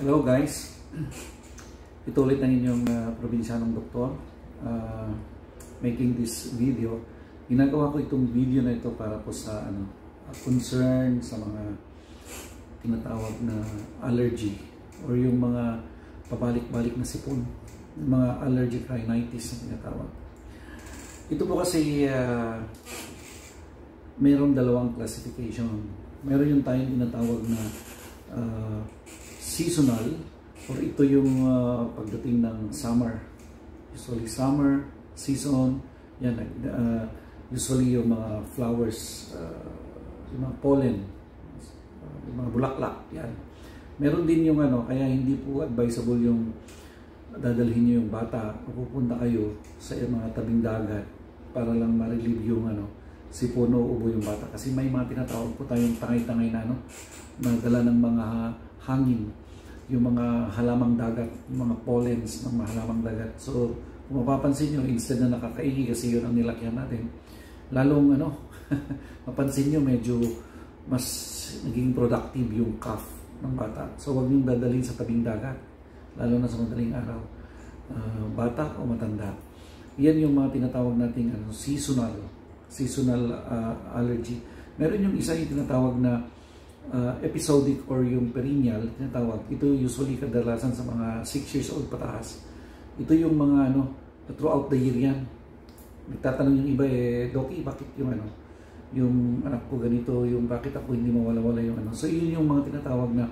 Hello guys, ito ulit ang inyong probinsyanong doktor making this video. Ginagawa ko itong video na ito para po sa concern sa mga tinatawag na allergy or yung mga pabalik-balik na sipon, yung mga allergic rhinitis na tinatawag. Ito po kasi mayroong dalawang classification. Meron yung tayong tinatawag na seasonal, or ito yung pagdating ng summer. Usually summer season, yan, usually yung mga flowers, yung mga pollen, yung mga bulaklak, yan. Meron din yung kaya hindi po advisable yung dadalhin nyo yung bata o pupunta kayo sa mga tabing dagat para lang ma-relieve yung sipon o ubo yung bata. Kasi may mga tinatawag po tayong tangay-tangay na nagdala ng mga hangin, yung mga halamang dagat, yung mga pollens ng mga halamang dagat. So, kung mapapansin nyo, instead na nakakaigi kasi yun ang nilakyan natin, lalong mapansin nyo medyo mas naging productive yung cough ng bata. So, huwag nyo dadalhin sa tabing dagat, lalo na sa madaling araw, bata o matanda. Yan yung mga tinatawag nating seasonal allergy. Meron yung isa yung tinatawag na episodic or yung perennial tinatawag. Ito usually kadalasan sa mga 6 years old pataas. Ito yung mga throughout the year yan. Nagtatanong yung iba, Doki, bakit yung yung anak ko ganito, yung bakit ako hindi mawala-wala yung So yun yung mga tinatawag na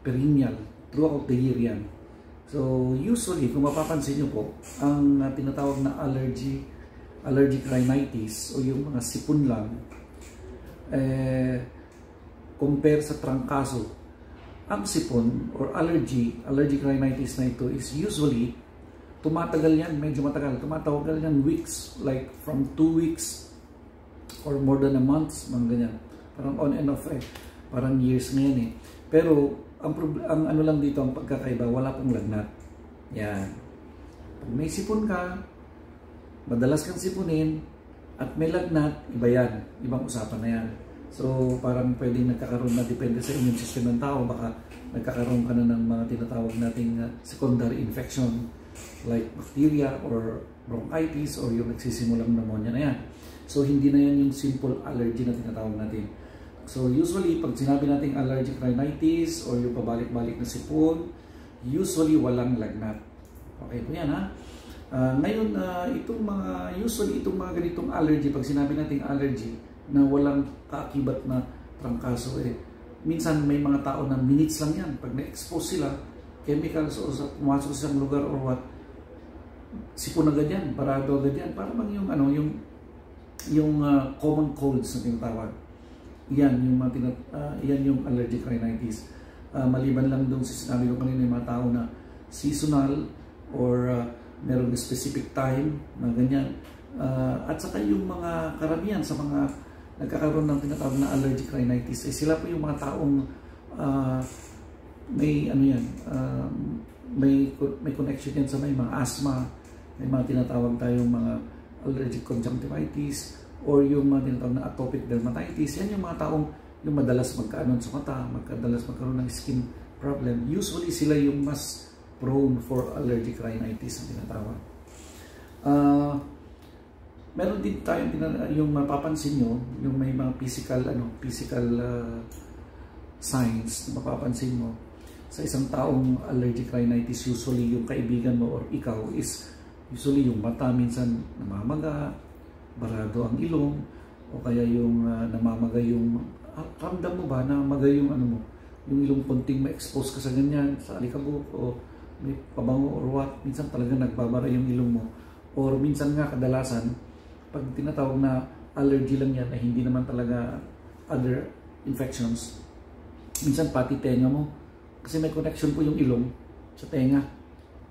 perennial, throughout the year yan. So usually kung mapapansin nyo po, ang tinatawag na allergic rhinitis o yung mga sipon lang, compare sa trangkaso, ang sipon or allergic rhinitis na ito is usually tumatagal yan, medyo matagal, tumatagal yan weeks, like from 2 weeks or more than a month, mga ganyan, parang on and off parang years na yan pero ang lang dito, ang pagkakaiba, wala pong lagnat. Yan, pag may sipon ka, madalas kang sipunin at may lagnat, iba yan, ibang usapan na yan. So parang pwedeng nagkakaroon na, depende sa immune system ng tao, baka nagkakaroon ka na ng mga tinatawag nating secondary infection like bacteria or bronchitis or yung nagsisimulang pneumonia na yan. So hindi na yan yung simple allergy na tinatawag natin. So usually pag sinabi nating allergic rhinitis or yung pabalik-balik na sipon, usually walang lagnat. Okay po yan ngayon, usually itong mga ganitong allergy, pag sinabi nating allergy na walang kaakibat na trangkaso, minsan may mga tao na minutes lang yan. Pag na-expose sila, chemicals o pumasok sa isang lugar or what, sipon agad yan, parado agad yan. Para bang yung common colds na tinatawag. Yan yung allergic rhinitis. Maliban lang doon sa sinabi ko kanina yung mga tao na seasonal or meron specific time na ganyan. At saka yung mga karamihan sa mga nagkakaroon ng tinatawag na allergic rhinitis, sila po yung mga taong may connection yan sa may mga asthma, may mga tinatawag tayong mga allergic conjunctivitis or yung mga tinatawag na atopic dermatitis. Yan yung mga taong yung madalas magkaanon sa mata, madalas magkaroon ng skin problem. Usually sila yung mas prone for allergic rhinitis ang tinatawag. Meron din tayong yung mapapansin nyo, yung may mga physical signs na mapapansin mo sa isang taong allergic rhinitis. Usually yung kaibigan mo or ikaw is usually yung mata minsan namamaga, barado ang ilong, o kaya yung namamaga yung ramdam mo ba na maga yung yung ilong konting ma-expose ka sa ganyan, sa alikabok o may pabango or what, minsan talaga nagbabara yung ilong mo. Or minsan nga kadalasan pag tinatawag na allergy lang yan ay hindi naman talaga other infections, minsan pati tenga mo, kasi may connection po yung ilong sa tenga,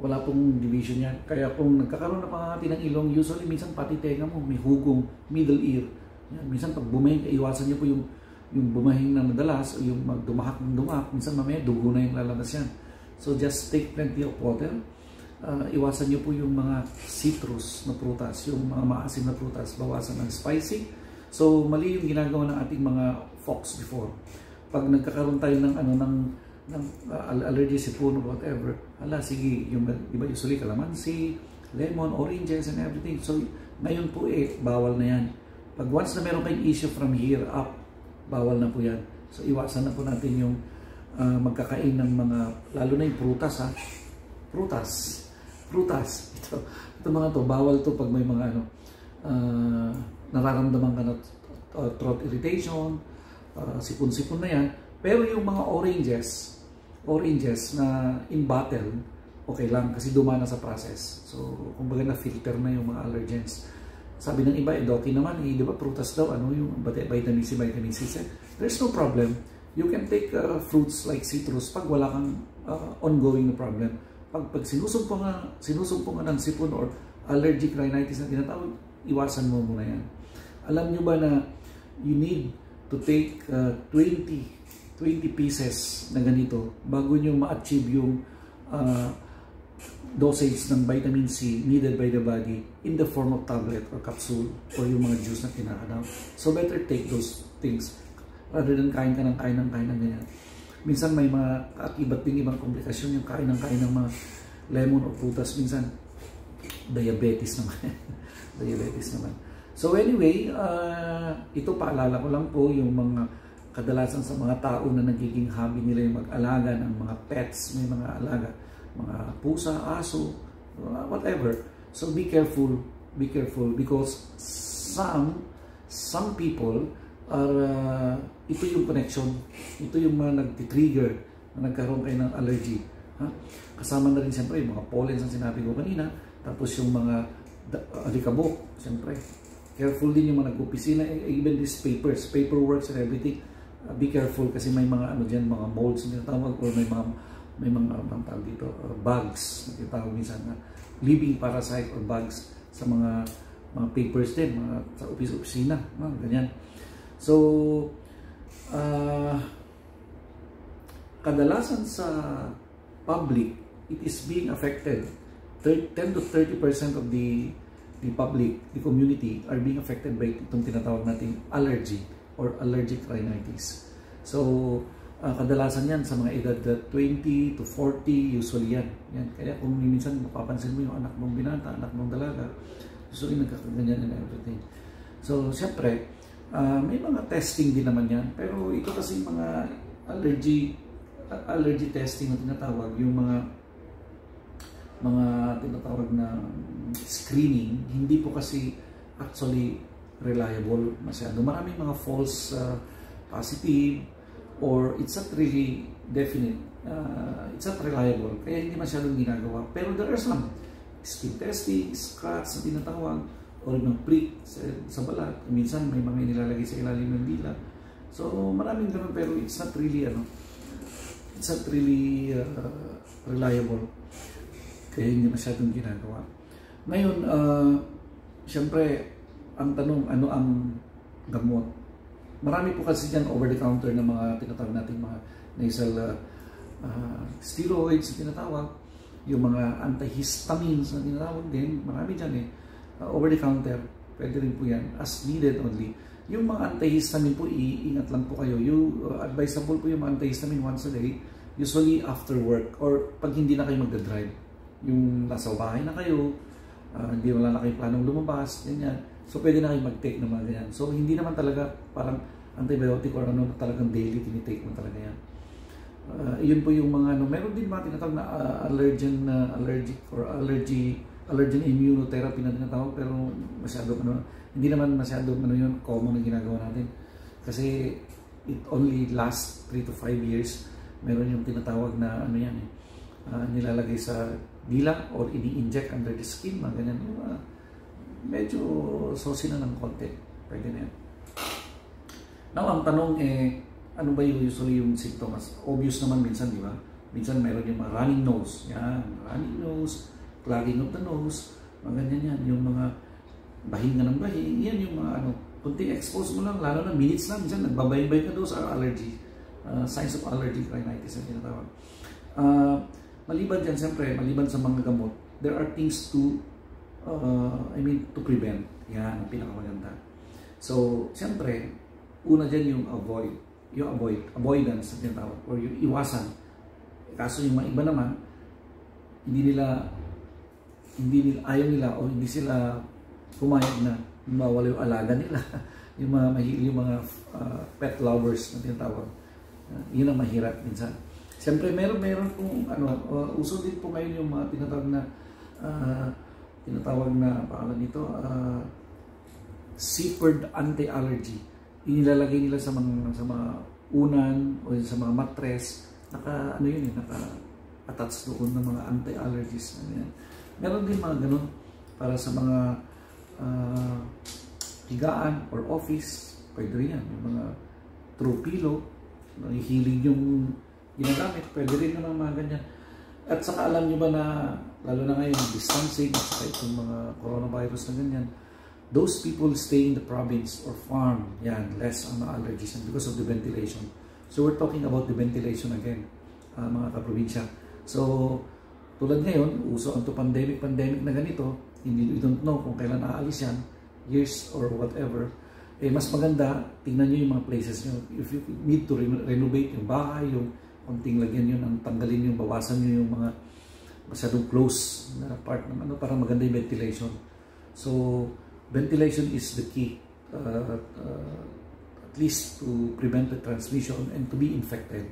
wala pong division yan. Kaya kung nagkakaroon na pangangati ng ilong, usually minsan pati tenga mo may hugong, middle ear yan. Minsan pag bumahing, iwasan nyo po yung bumahing na madalas o yung magdumahak ng dumahak, minsan mamaya dugo na yung lalabas yan. So just take plenty of water. Iwasan nyo po yung mga citrus na prutas, yung mga maasim na prutas, bawasan ng spicy. So mali yung ginagawa ng ating mga folks before. Pag nagkakaroon tayo ng allergy sipon or whatever, sige, yung iba usually calamansi, lemon, oranges and everything. So ngayon po bawal na yan. Pag once na meron kayong issue from here up, bawal na po yan. So iwasan na po natin yung magkakain ng mga, lalo na yung prutas, ha. Prutas. Ito mga to, bawal to pag may mga nararamdaman ka na throat irritation, sipon-sipon na yan. Pero yung mga oranges na in bottle, okay lang kasi dumana sa process. So, kumbaga na-filter na yung mga allergens. Sabi ng iba, okay naman, di ba prutas daw, yung vitamin C, vitamin C. There's no problem. You can take fruits like citrus pag wala kang ongoing na problem. Pag sinusumpungan ng sipon or allergic rhinitis na tinatawag, iwasan mo muna yan. Alam nyo ba na you need to take 20 pieces na ganito bago nyo ma-achieve yung dosage ng vitamin C needed by the body in the form of tablet or capsule or yung mga juice na kinakanaw. So better take those things rather than kain ng ganyan. Minsan may mga kaakibat ding ibang komplikasyon yung kain ng mga lemon o prutas. Minsan diabetes naman. Diabetes naman. So anyway, ito paalala ko lang po yung mga kadalasan sa mga tao na nagiging hobby nila yung mag-alaga ng mga pets, may mga alaga, mga pusa, aso, whatever. So be careful because some people are, ito yung connection, ito yung mga nag-trigger na nagkaroon kayo ng allergy. Ha? Kasama na rin siyempre yung mga pollens ang sinabi ko kanina, tapos yung mga alikabok, siyempre. Careful din yung mga nag-opisina, even these paperworks and everything. Be careful kasi may mga dyan, mga molds na tinatawag or may mga tawag dito, bugs na tinatawag minsan na living parasite or bugs sa mga papers din, sa opisina, ganyan. So, kadalasan sa public, it is being affected. 10 to 30% of the public, the community are being affected by itong tinatawag nating allergy or allergic rhinitis. So, kadalasan yan sa mga edad 20 to 40, usually yan. Kaya kung minsan mapapansin mo yung anak mong binata, anak mong dalaga, usually nagkakaganyan and everything. So, siyempre, may mga testing din naman yan. Pero ito kasi mga allergy testing na tinatawag, yung mga tinatawag na screening, hindi po kasi actually reliable masyado. Maraming mga false positive or it's not really definite, it's not reliable, kaya hindi masyadong ginagawa. Pero there are some skin testing, scratch na tinatawag, or yung prick sa balat. Minsan may mga inilalagay sa ilalim ng dila. So maraming ganun, pero it's not really reliable. Kaya hindi masyadong ginagawa. Ngayon, siyempre, ang tanong, ano ang gamot? Marami po kasi dyan over-the-counter na mga tinatawag natin mga nasal steroids na tinatawag, yung mga antihistamines na tinatawag din, marami dyan over-the-counter, pwede rin po yan, as needed only. Yung mga antihistamine po, iingat lang po kayo. Advisable po yung mga antihistamine once a day, usually after work or pag hindi na kayo magdadrive. Yung nasa bahay na kayo, hindi wala na kayo planong lumabas, ganyan. So pwede na kayo mag-take ng mga ganyan. So hindi naman talaga parang antibiotic or talagang daily tinitake mo talaga yan. Yun po yung mga meron din mga tinatawag na allergen immunotherapy na tinatawag, pero masyado hindi naman masyado yun common na ginagawa natin. Kasi it only lasts 3 to 5 years. Meron yung tinatawag na nilalagay sa dila or ini-inject under the skin, mga ganyan. Medyo saucy na ng konti. Pwede na yan. Now, ang tanong ano ba usually yung symptoms? Obvious naman minsan, di ba? Minsan meron yung mga running nose. Yan, running nose, clogging of the nose, mga ganyan yan. Yung mga bahinga ng bahing, yan yung mga kunting expose mo lang, lalo na minutes lang, minsan nagbabaybay ka doon sa allergy. Signs of allergic rhinitis na tinatawag. Maliban dyan, siyempre, maliban sa mga gamot, there are things to prevent. Yan, ang pinakamaganda. So, siyempre, una dyan yung avoidance na tinatawag, or yung iwasan Kaso yung mga iba naman, hindi nila ayaw nila o hindi sila pumayag na mawala yung alaga nila. yung mga pet lovers na tinatawag. Yun ang mahirap minsan. Siyempre meron pong uso din po ngayon yung mga tinatawag na pangalan nito, zippered anti-allergy. Inilalagay nila sa mga unan o sa mga mattress, naka-attach doon ng mga anti-allergies. Meron din mga ganun para sa mga higaan or office. Pwede rin yan. Yung mga throw pillow, hilig yung ginagamit, pwede rin naman mga ganyan. At saka alam nyo ba na, lalo na ngayon, distancing, at saka itong mga coronavirus na ganyan, those people stay in the province or farm, yan, less on the allergies and because of the ventilation. So we're talking about the ventilation again, mga kaprobinsya. So, tulad ngayon, uso ang pandemic na ganito, you don't know kung kailan aalis yan, years or whatever. Mas maganda, tingnan nyo yung mga places nyo. If you need to renovate yung bahay, yung konting lagyan yun, ang tanggalin yung, bawasan nyo yung mga masyadong close na part ng para maganda yung ventilation. So, ventilation is the key, at least to prevent the transmission and to be infected.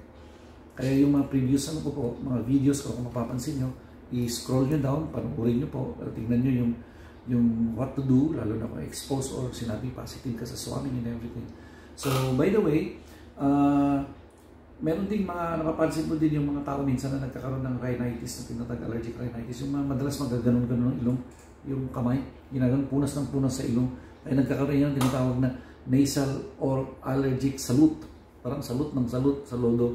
Kaya yung mga previous mga videos ko, kung mapapansin nyo, i-scroll nyo down, panoorin nyo po, tingnan nyo yung what to do, lalo na kung exposed or sinabi positive ka sa swabbing and everything. So, by the way, meron din napapansin mo din yung mga tao minsan na nagkakaroon ng rhinitis, na tinatag allergic rhinitis, yung mga madalas magaganon-ganon ng ilong, yung kamay, ginaganon punas ng punas sa ilong, ay nagkakaroon yan tinatawag na nasal or allergic salute, parang salute ng salute, saludo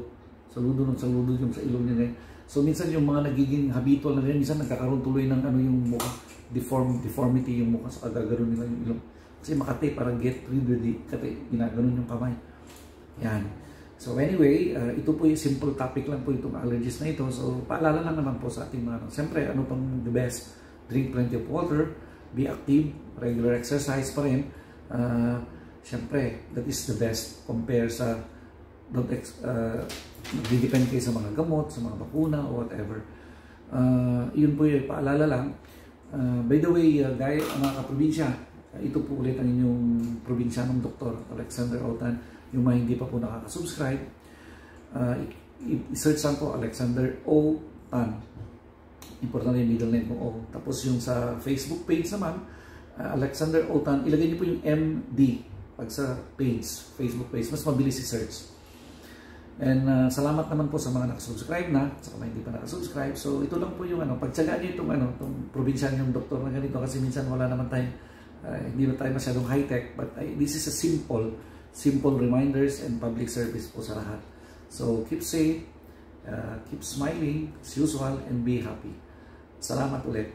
ng saludo yung sa ilong niya. So minsan yung mga nagiging habitual na rin, minsan nagkakaroon tuloy ng yung mukha, deformity yung mukha sa kagaganon nila yung ilong. Kasi makati, parang get rid of it, kasi ginaganon yung kamay. Yan. So anyway, ito po yung simple topic lang po itong allergies na ito. So paalala lang naman po sa ating mga, siyempre ano pang the best, drink plenty of water, be active, regular exercise pa rin. Siyempre, that is the best compare sa depend kayo sa mga gamot, sa mga bakuna o whatever. Yun po yung paalala lang. By the way, guys, mga kaprobinsya, ito po ulit ang inyong probinsyanong Dr. Alexander Autan. Yung mga hindi pa po nakaka-subscribe, i-search lang po Alexander O. Tan. Importante yung middle name mo O. Tapos yung sa Facebook page naman, Alexander O. Tan, ilagay niyo po yung MD pag sa page, Facebook page. Mas mabilis i-search. And salamat naman po sa mga nakasubscribe na, sa mga hindi pa nakasubscribe. So ito lang po yung pagtsagaan niyo itong probinsyan yung doktor na ganito, kasi minsan wala naman tayo, hindi na tayo masyadong high-tech, but this is a simple reminders and public service po sa lahat. So keep safe, keep smiling as usual, and be happy. Salamat ulit.